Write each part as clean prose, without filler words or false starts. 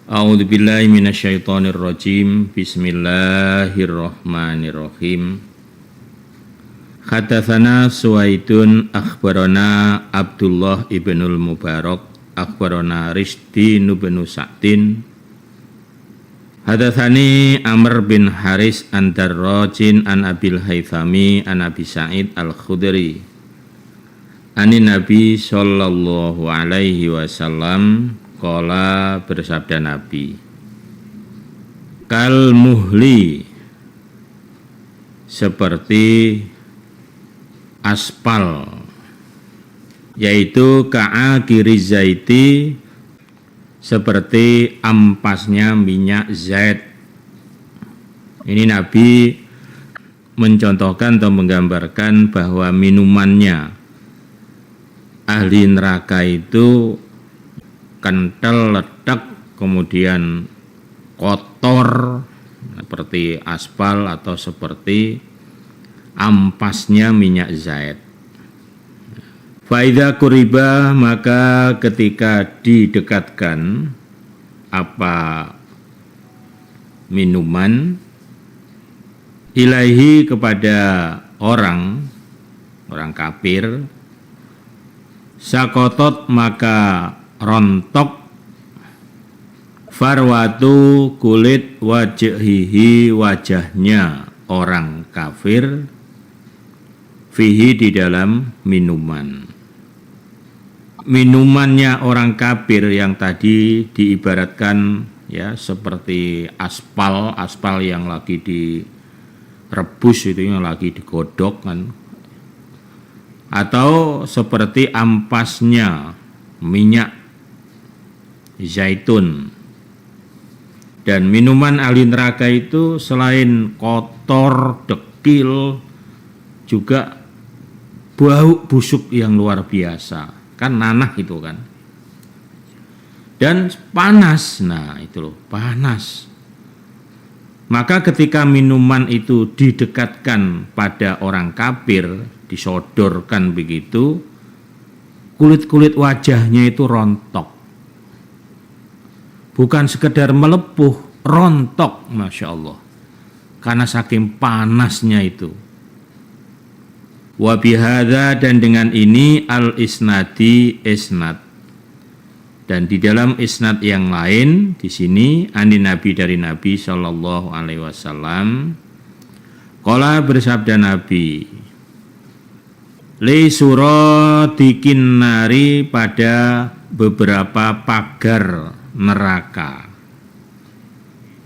A'udzubillahi minasyaitonirrajim. Bismillahirrahmanirrahim. Hadatsana Suwaidun akhbarana Abdullah ibnul Mubarak akhbarana Rizdi ibnu Sa'din. Hadatsani Amr bin Haris an Darrajin an Abil Haythami an Abi Sa'id al-Khudri anin Nabi sallallahu alaihi wasallam qala, bersabda Nabi, kal muhli, seperti aspal, yaitu ka'akiri zaiti, seperti ampasnya minyak zait. Ini Nabi mencontohkan atau menggambarkan bahwa minumannya ahli neraka itu kental, ledak, kemudian kotor seperti aspal atau seperti ampasnya minyak zait. Faida kuriba, maka ketika didekatkan apa minuman ilahi kepada orang kafir, sakotot, maka rontok farwatu, kulit wajhihi, wajahnya orang kafir, fihi, di dalam minumannya orang kafir yang tadi diibaratkan ya seperti aspal yang lagi direbus, itu yang lagi digodok kan, atau seperti ampasnya minyak zaitun. Dan minuman ahli neraka itu selain kotor, dekil, juga bau busuk yang luar biasa, kan nanah itu kan, dan panas. Nah itu loh, panas. Maka ketika minuman itu didekatkan pada orang kafir, disodorkan begitu, kulit-kulit wajahnya itu rontok. Bukan sekedar melepuh, rontok, Masya Allah. Karena saking panasnya itu. Wa bihadza, dan dengan ini al-isnadi, isnad. Dan di dalam isnad yang lain, di sini anin Nabi, dari Nabi sallallahu alaihi wasallam, qala, bersabda Nabi, li suradikin nari, pada beberapa pagar neraka.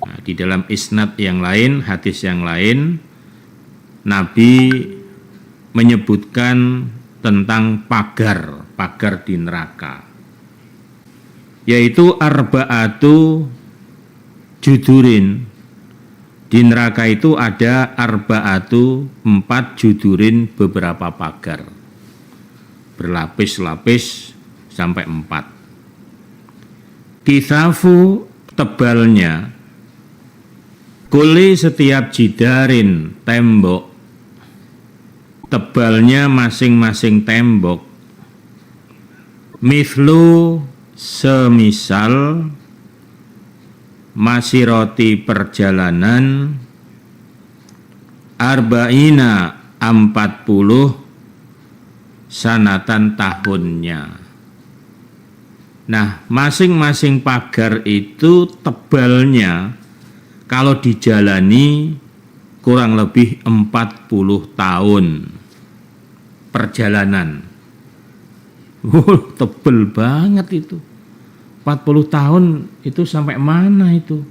Nah, di dalam isnad yang lain, hadis yang lain, Nabi menyebutkan tentang pagar di neraka, yaitu arba'atu judurin. Di neraka itu ada arba'atu, 4 judurin, beberapa pagar berlapis-lapis sampai 4. Kisafu, tebalnya, kuli, setiap jidarin, tembok, tebalnya masing-masing tembok, mithlu, semisal, masiroti, perjalanan, arba'ina, 40, sanatan, tahunnya. Nah, masing-masing pagar itu tebalnya kalau dijalani kurang lebih 40 tahun perjalanan. Tebel banget itu. 40 tahun itu sampai mana itu?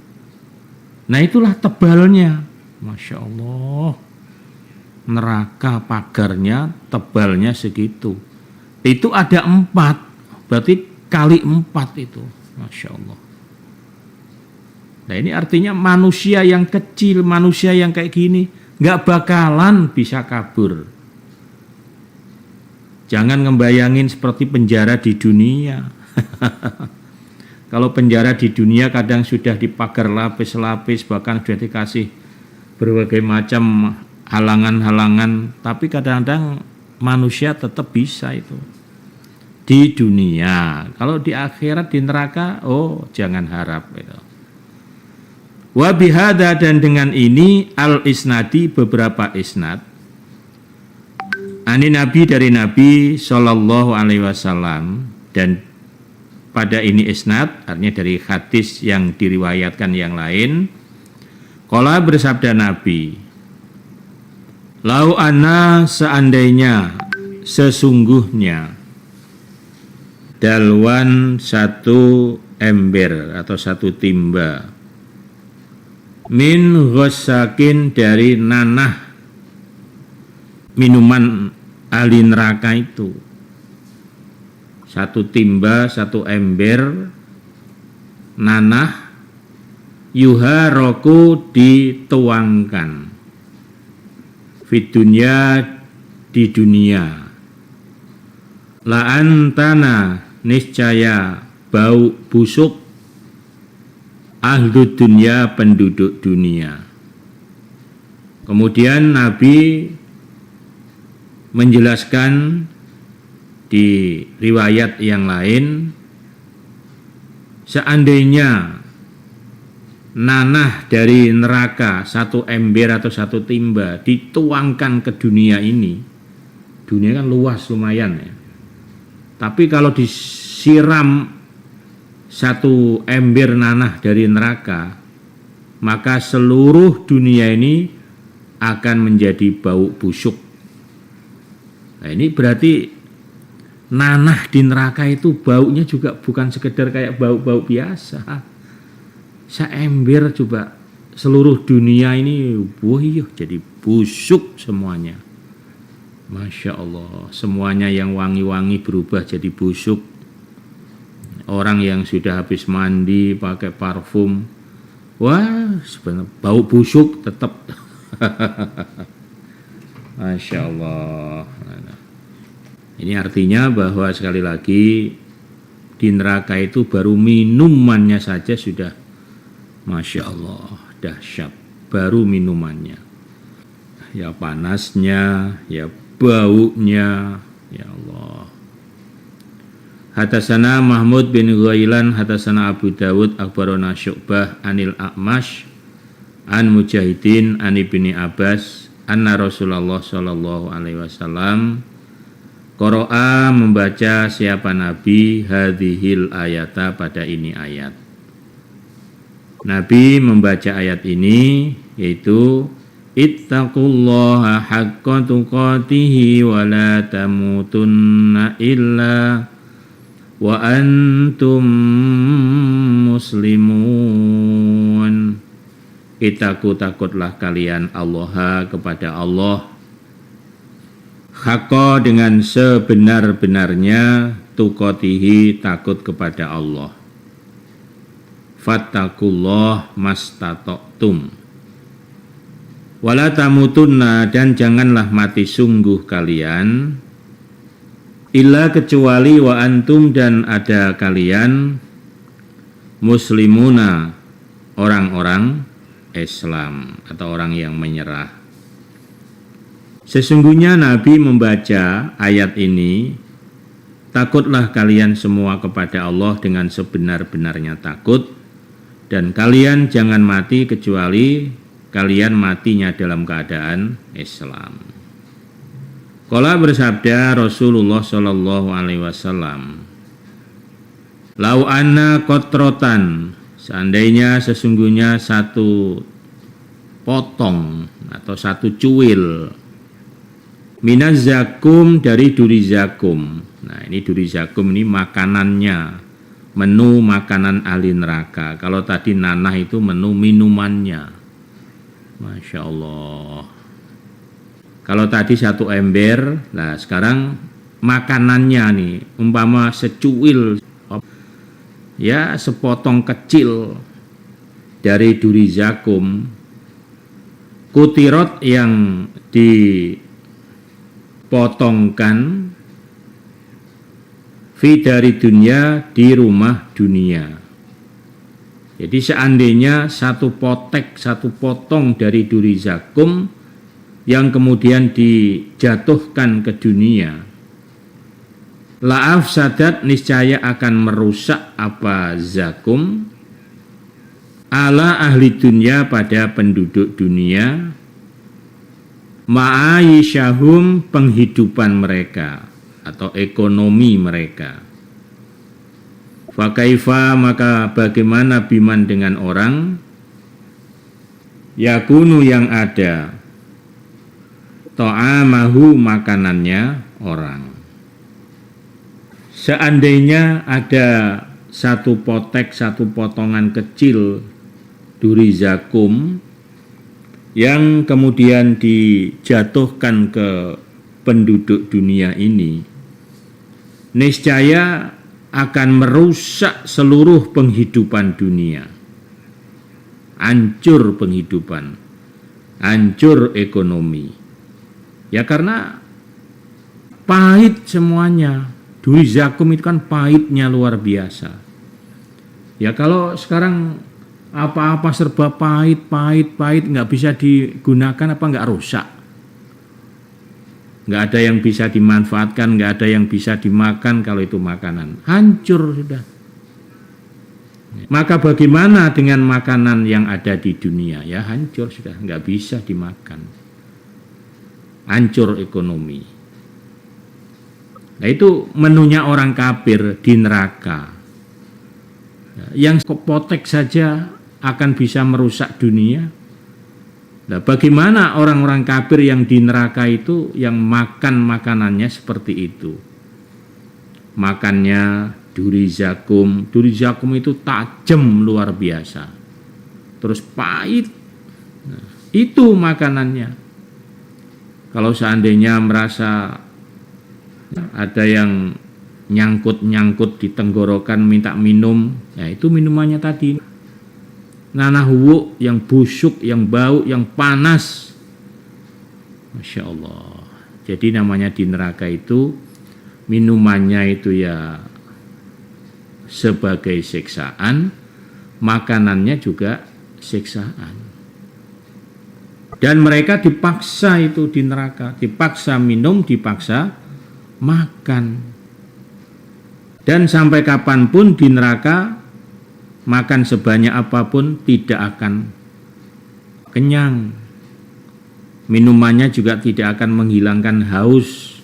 Nah, itulah tebalnya. Masya Allah. Neraka pagarnya tebalnya segitu. Itu ada 4. Berarti kali 4 itu, Masya Allah. Nah ini artinya manusia yang kecil, manusia yang kayak gini, gak bakalan bisa kabur. Jangan ngebayangin seperti penjara di dunia. Kalau penjara di dunia kadang sudah dipagar lapis-lapis, bahkan sudah dikasih berbagai macam halangan-halangan, tapi kadang-kadang manusia tetap bisa itu. Di dunia, kalau di akhirat, di neraka, oh jangan harap itu. Wa bihada, dan dengan ini al isnadi, beberapa isnad, ani Nabi, dari Nabi sallallahu alaihi wasallam, dan pada ini isnad artinya dari hadis yang diriwayatkan yang lain. Qala, bersabda Nabi, lau anna, seandainya, sesungguhnya, dalwan, satu ember atau satu timba, min ghassakin, dari nanah minuman ahli neraka itu, satu timba, satu ember nanah, yuharoku, dituangkan, fidunya, di dunia, la antana, niscaya bau busuk, ahlu dunia, penduduk dunia. Kemudian Nabi menjelaskan di riwayat yang lain, seandainya nanah dari neraka, satu ember atau satu timba, dituangkan ke dunia ini. Dunia kan luas lumayan ya. Tapi kalau disiram satu ember nanah dari neraka, maka seluruh dunia ini akan menjadi bau busuk. Nah, ini berarti nanah di neraka itu baunya juga bukan sekedar kayak bau-bau biasa. Seember coba, seluruh dunia ini jadi busuk semuanya. Masya Allah, semuanya yang wangi-wangi berubah jadi busuk. Orang yang sudah habis mandi pakai parfum, wah sebenarnya bau busuk tetap. Masya Allah. Ini artinya bahwa sekali lagi di neraka itu baru minumannya saja sudah, Masya Allah, dahsyat. Baru minumannya, ya panasnya, ya baunya, ya Allah. Hadasana Mahmud bin Ghailan, hadasana Abu Dawud, akhbarana Syu'bah anil A'mash an Mujahidin an Ibni Abbas anna Rasulullah sallallahu alaihi wasallam qara'a, membaca siapa Nabi, hadhil ayata, pada ini ayat. Nabi membaca ayat ini, yaitu ittaqullaha haqqa tuqatihi wa la tamutunna illa wa antum muslimun. Takutlah kalian Allah, kepada Allah, haqqa, dengan sebenar-benarnya, tuqatihi, takut kepada Allah, fattakullah mastata'tum, wala tamutunna, dan janganlah mati sungguh kalian, illa, kecuali, wa antum, dan ada kalian, muslimuna, orang-orang Islam atau orang yang menyerah. Sesungguhnya Nabi membaca ayat ini, takutlah kalian semua kepada Allah dengan sebenar-benarnya takut, dan kalian jangan mati kecuali kalian matinya dalam keadaan Islam. Qala, bersabda Rasulullah sallallahu alaihi wasallam, lau anna qatrotan, seandainya sesungguhnya satu potong atau satu cuil, minaz zakum, dari duri zakum. Nah, ini duri zakum ini makanannya, menu makanan ahli neraka. Kalau tadi nanah itu menu minumannya. Masya Allah. Kalau tadi satu ember, nah sekarang makanannya nih, umpama secuil, ya sepotong kecil dari duri zakum, kutirot, yang dipotongkan, fi, dari dunia, di rumah dunia. Jadi seandainya satu potek, satu potong dari duri zakum yang kemudian dijatuhkan ke dunia, la'af sadat, niscaya akan merusak apa zakum, ala ahli dunia pada penduduk dunia, ma'ayisyahum penghidupan mereka atau ekonomi mereka. Fakaifa maka bagaimana biman dengan orang yakunu yang ada ta'amahu makanannya orang. Seandainya ada satu potek, satu potongan kecil duri zakum yang kemudian dijatuhkan ke penduduk dunia ini, niscaya akan merusak seluruh penghidupan dunia. Hancur penghidupan, hancur ekonomi. Ya karena pahit semuanya. Duri zakum itu kan pahitnya luar biasa. Ya kalau sekarang apa-apa serba pahit, nggak bisa digunakan apa nggak rusak. Nggak ada yang bisa dimanfaatkan, nggak ada yang bisa dimakan kalau itu makanan. Hancur sudah. Maka bagaimana dengan makanan yang ada di dunia? Ya hancur sudah, nggak bisa dimakan. Hancur ekonomi. Nah itu menunya orang kafir di neraka. Yang potek saja akan bisa merusak dunia. Nah bagaimana orang-orang kafir yang di neraka itu yang makan makanannya seperti itu? Makannya duri zakum. Duri zakum itu tajam luar biasa. Terus pahit. Nah, itu makanannya. Kalau seandainya merasa ada yang nyangkut-nyangkut di tenggorokan minta minum, ya itu minumannya tadi. Nanah wuuk yang busuk, yang bau, yang panas. Masya Allah. Jadi namanya di neraka itu minumannya itu ya sebagai siksaan, makanannya juga siksaan. Dan mereka dipaksa itu di neraka, dipaksa minum, dipaksa makan. Dan sampai kapanpun di neraka makan sebanyak apapun tidak akan kenyang. Minumannya juga tidak akan menghilangkan haus.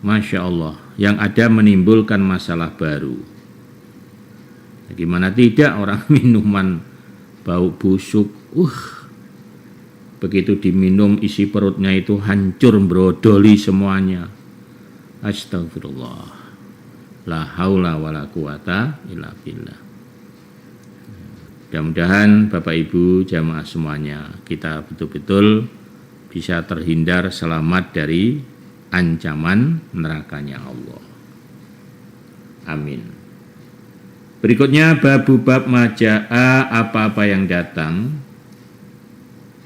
Masya Allah, yang ada menimbulkan masalah baru. Gimana tidak orang minuman bau busuk, begitu diminum isi perutnya itu hancur brodoli semuanya. Astagfirullah. La haula wala quwata illa billah. Mudah-mudahan Bapak Ibu jamaah semuanya kita betul-betul bisa terhindar selamat dari ancaman nerakanya Allah. Amin. Berikutnya bab majaa apa-apa yang datang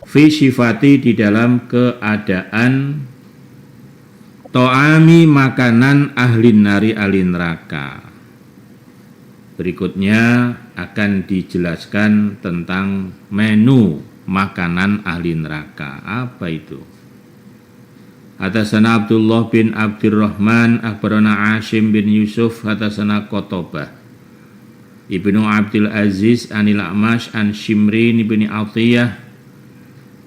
fi sifati di dalam keadaan to'ami makanan ahli nari ahli neraka. Berikutnya akan dijelaskan tentang menu makanan ahli neraka. Apa itu? Hadasana Abdullah bin Abdurrahman akhbarana Asim bin Yusuf hadasana Qotobah Ibnu Abdul Aziz anil A'mash an Shimrin bin Atiyah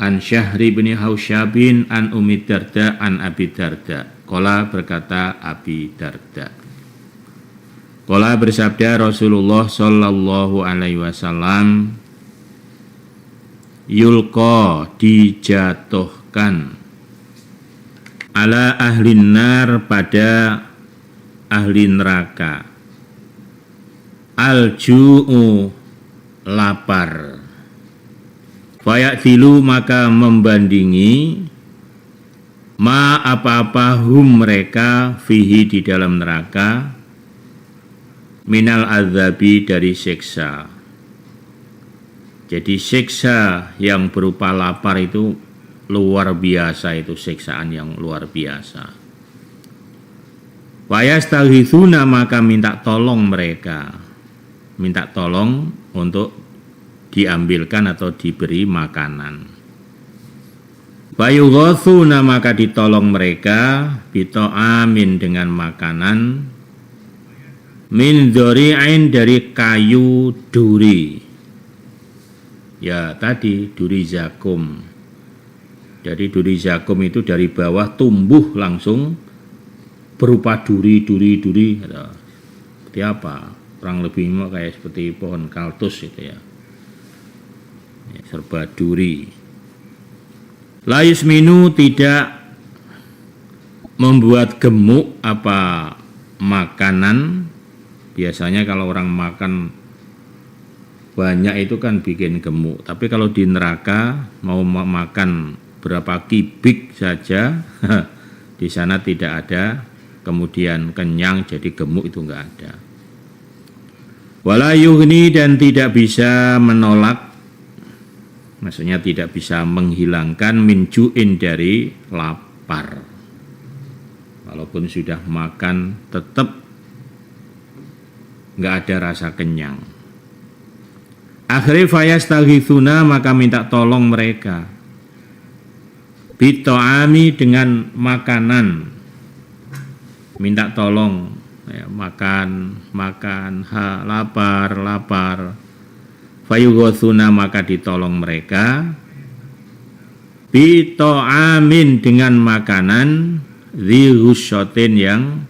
an Syahri bin Hausyabin an Umi Darda an Abi Darda. Qala berkata Abi Darda. Qala bersabda Rasulullah sallallahu alaihi wasallam, yulqa dijatuhkan ala ahli nar pada ahli neraka al-ju'u lapar. Fayatilu maka membandingi ma apa-apa hum mereka fihi di dalam neraka minal azabi dari siksa. Jadi siksa yang berupa lapar itu luar biasa, itu siksaan yang luar biasa. Wayastaghithuna maka minta tolong mereka, minta tolong untuk diambilkan atau diberi makanan. Bayughathuna maka ditolong mereka bito'amin dengan makanan min dzari'in dari kayu duri. Ya tadi duri zakum. Jadi duri zakum itu dari bawah tumbuh langsung berupa duri. Seperti apa? Kurang lebih kayak seperti pohon kaltus itu ya. Serba duri. La yusminu, tidak membuat gemuk apa makanan. Biasanya kalau orang makan banyak itu kan bikin gemuk. Tapi kalau di neraka mau makan berapa kibik saja di sana tidak ada kemudian kenyang jadi gemuk, itu enggak ada. Wala yughni, dan tidak bisa menolak, maksudnya tidak bisa menghilangkan minjuin dari lapar. Walaupun sudah makan tetap enggak ada rasa kenyang. Akhirnya fayastaghithuna, maka minta tolong mereka. Bito'ami, dengan makanan. Minta tolong, ya, makan, lapar. Fayughothuna, maka ditolong mereka. Bito'amin, dengan makanan. Dzihusyotin, yang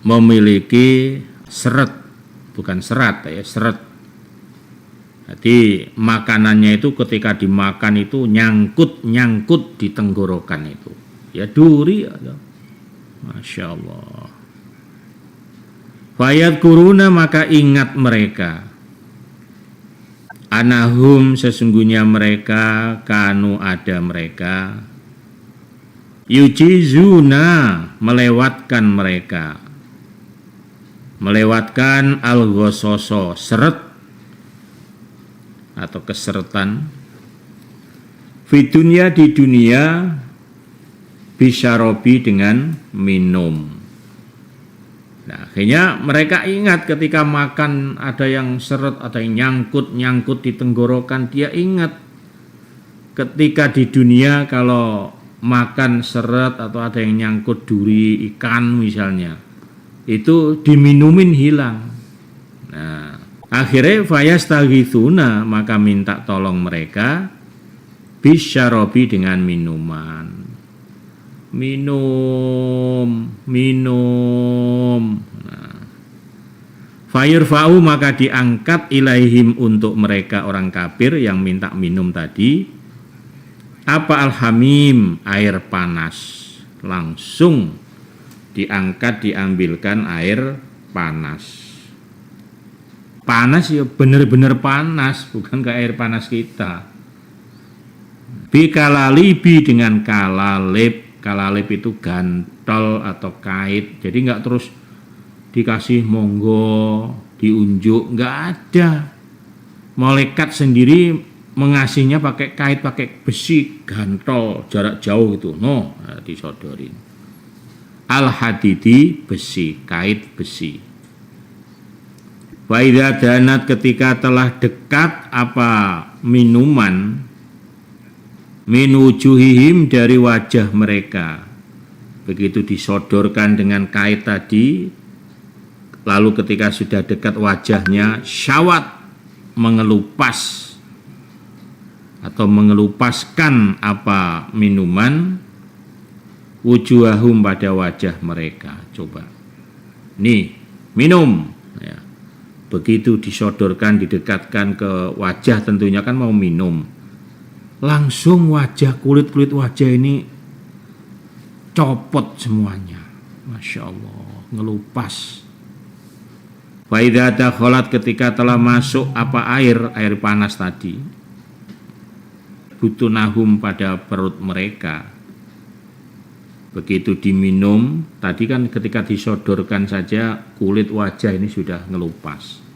memiliki seret, bukan serat ya, seret. Jadi makanannya itu ketika dimakan itu nyangkut di tenggorokan itu. Ya duri ya. Masya Allah. Fayadkuruna, maka ingat mereka. Anahum, sesungguhnya mereka, kanu ada mereka. Yujizuna, melewatkan mereka. Melewatkan al-ghososo, seret atau keseretan. Fidunya, di dunia, bisyarobi, dengan minum. Nah, akhirnya mereka ingat ketika makan ada yang seret, ada yang nyangkut di tenggorokan. Dia ingat ketika di dunia kalau makan seret atau ada yang nyangkut duri, ikan misalnya, itu diminumin hilang. Nah, akhirnya fayastaghithuna, maka minta tolong mereka bisyarobi, dengan minuman. Minum. Nah, fayurfa'u, maka diangkat ilaihim, untuk mereka orang kafir yang minta minum tadi, apa alhamim, air panas. Langsung diangkat, diambilkan air panas. Panas ya benar-benar panas, bukan kayak air panas kita. Bikalalibi, dengan kalalib. Kalalib itu gantol atau kait. Jadi enggak terus dikasih monggo, diunjuk, enggak ada. Malaikat sendiri mengasihnya pakai kait, pakai besi gantol jarak jauh gitu. No, disodorin. Al-hadidi, besi, kait besi. Wa idza danat, ketika telah dekat apa minuman, minujuhihim, dari wajah mereka. Begitu disodorkan dengan kait tadi, lalu ketika sudah dekat wajahnya, syawat, mengelupas atau mengelupaskan apa minuman, wujuhahum, pada wajah mereka. Coba, nih minum ya. Begitu disodorkan, didekatkan ke wajah, tentunya kan mau minum, langsung wajah, kulit wajah ini copot semuanya. Masya Allah, ngelupas. Fa idza dakhalat, ketika telah masuk apa air panas tadi, butunahum, pada perut mereka. Begitu diminum, tadi kan ketika disodorkan saja kulit wajah ini sudah ngelupas.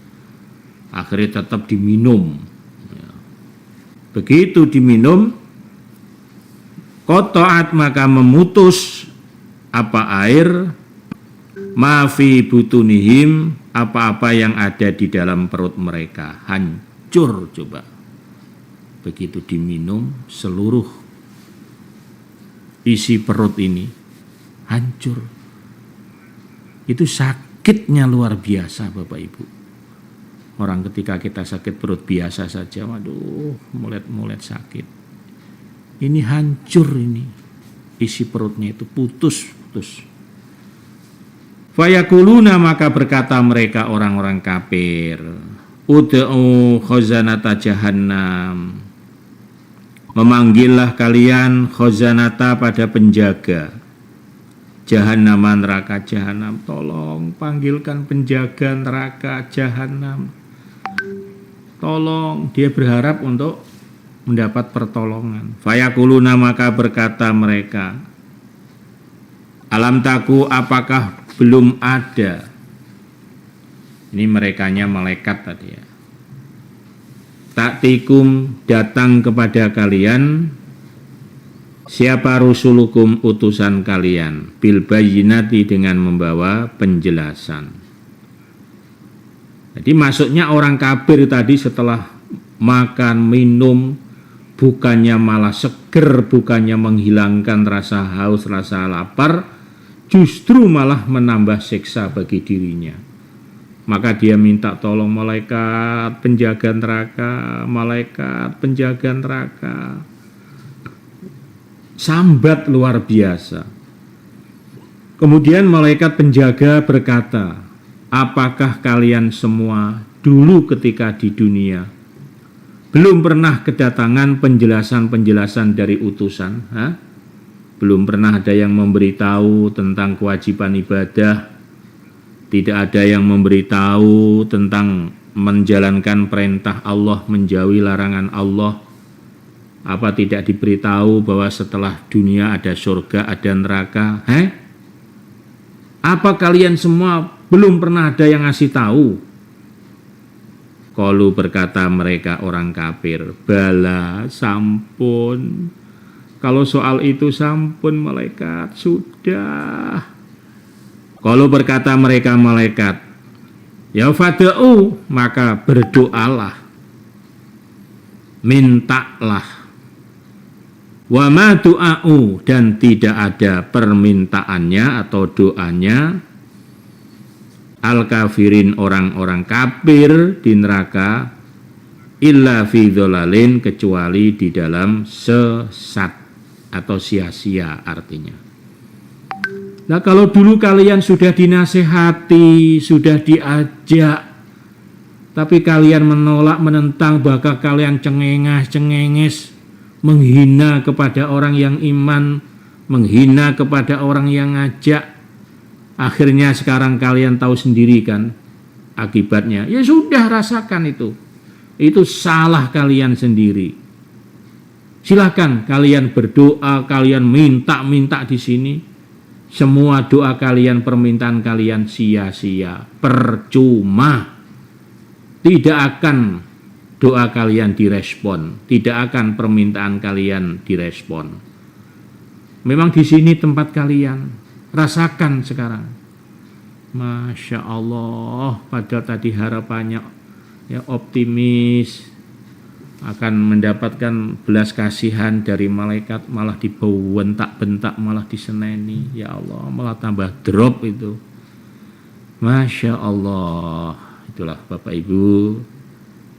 Akhirnya tetap diminum. Begitu diminum, qata'at, maka memutus apa air, mafi butunihim, apa-apa yang ada di dalam perut mereka, hancur. Coba, begitu diminum, seluruh isi perut ini hancur. Itu sakitnya luar biasa, Bapak Ibu. Orang ketika kita sakit perut biasa saja, waduh, mulet-mulet sakit. Ini hancur ini. Isi perutnya itu putus. Fayakuluna, maka berkata mereka orang-orang kafir, ud'u khazanata jahannam. Memanggillah kalian khazanata, pada penjaga jahannam, neraka jahanam. Tolong panggilkan penjaga neraka jahanam. Tolong, dia berharap untuk mendapat pertolongan. Fayakuluna, maka berkata mereka, alam taku, apakah belum ada? Ini merekanya malaikat tadi ya. Taktikum, datang kepada kalian, siapa rusulukum, utusan kalian, bil bayyinati, dengan membawa penjelasan. Jadi maksudnya orang kafir tadi setelah makan, minum, bukannya malah seger, bukannya menghilangkan rasa haus, rasa lapar, justru malah menambah siksa bagi dirinya. Maka dia minta tolong malaikat penjaga neraka, malaikat penjaga neraka. Sambat luar biasa. Kemudian malaikat penjaga berkata, apakah kalian semua dulu ketika di dunia belum pernah kedatangan penjelasan-penjelasan dari utusan? Belum pernah ada yang memberitahu tentang kewajiban ibadah, tidak ada yang memberitahu tentang menjalankan perintah Allah, menjauhi larangan Allah. Apa tidak diberitahu bahwa setelah dunia ada surga, ada neraka? Apa kalian semua belum pernah ada yang ngasih tahu? Qalu, berkata mereka orang kafir, bala, sampun. Kalau soal itu sampun malaikat, sudah. Qalu, berkata mereka malaikat, ya fada'u, maka berdoalah, mintalah. Wa ma du'a'u, dan tidak ada permintaannya atau doanya, al-kafirin, orang-orang kafir di neraka, illa fi dholalin, kecuali di dalam sesat atau sia-sia artinya. Nah, kalau dulu kalian sudah dinasehati, sudah diajak, tapi kalian menolak, menentang, bahkan kalian cengenges, menghina kepada orang yang iman, menghina kepada orang yang ngajak, akhirnya sekarang kalian tahu sendiri kan akibatnya. Ya sudah, rasakan itu salah kalian sendiri. Silahkan kalian berdoa, kalian minta di sini. Semua doa kalian, permintaan kalian sia-sia, percuma. Tidak akan doa kalian direspon, tidak akan permintaan kalian direspon. Memang di sini tempat kalian, rasakan sekarang. Masya Allah, padahal tadi harapannya ya optimis akan mendapatkan belas kasihan dari malaikat, malah dibentak-bentak, malah diseneni. Ya Allah, malah tambah drop itu. Masya Allah. Itulah Bapak Ibu,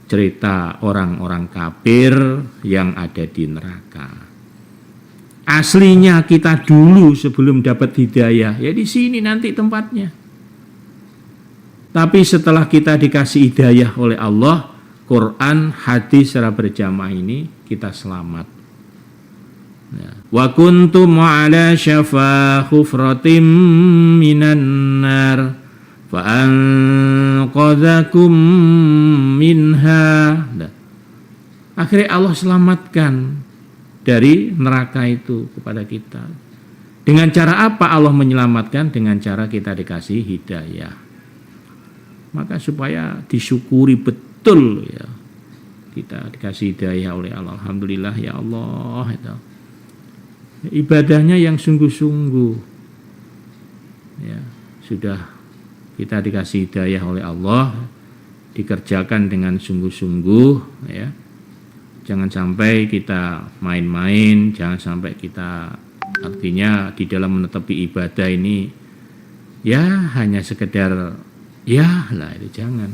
cerita orang-orang kafir yang ada di neraka. Aslinya kita dulu sebelum dapat hidayah, ya di sini nanti tempatnya. Tapi setelah kita dikasih hidayah oleh Allah, Quran, hadis secara berjamaah ini, kita selamat. Wa kuntum ala syafa khufratim minan nar fa anqadhakum minha. Akhirnya Allah selamatkan dari neraka itu kepada kita. Dengan cara apa Allah menyelamatkan? Dengan cara kita dikasih hidayah. Maka supaya disyukuri betul ya, kita dikasih hidayah oleh Allah. Alhamdulillah ya Allah itu. Ibadahnya yang sungguh-sungguh ya, sudah kita dikasih hidayah oleh Allah, dikerjakan dengan sungguh-sungguh ya. Jangan sampai kita main-main, jangan sampai kita artinya di dalam menetepi ibadah ini ya hanya sekedar ya lah, itu jangan.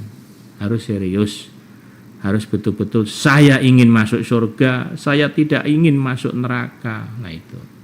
harus serius. Harus betul-betul saya ingin masuk surga, saya tidak ingin masuk neraka. Nah itu.